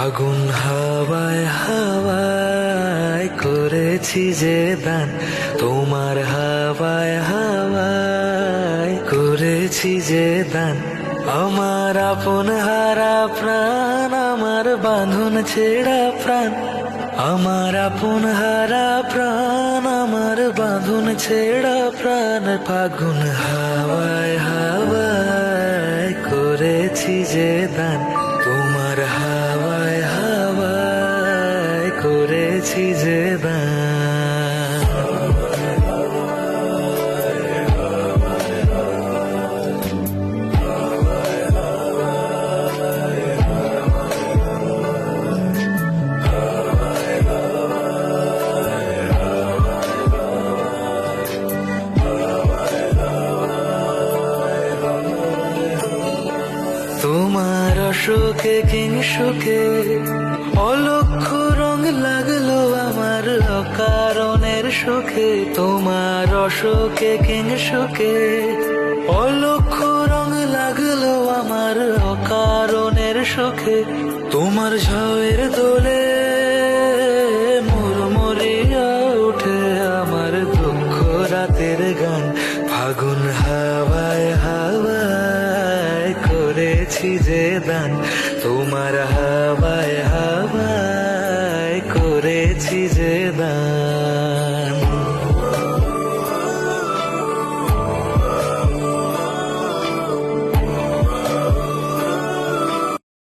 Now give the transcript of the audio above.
ফাগুন হাওয়ায় হাওয়ায় করেছি যে দান, তোমার হাওয়ায় হাওয়ায় করেছি যে দান। আমার আপন হারা প্রাণ, আমার বাঁধন ছেঁড়া প্রাণ, আমার আপন হারা প্রাণ, আমার বাঁধন ছেঁড়া প্রাণ। ফাগুন হাওয়ায় হাওয়ায় করেছি যে দান, তোমার হাওয়ায় হাওয়ায় করেছি যে দান। তোমার অশোকে কিংসুকে অলক্ষ রং লাগলো আমার অকারণের সুখে। তোমার অশোকে কিংসুকে অলক্ষ রং লাগলো আমার অকারণের সুখে। তোমার ঝড়ের দোলে মুড়মুড়িয়া উঠে আমার দুঃখ রাতের গান। ফাগুন হাওয়ায় হাওয়ায় করেছি যে দান, তোমার হাওয়ায় হাওয়ায় করেছি যে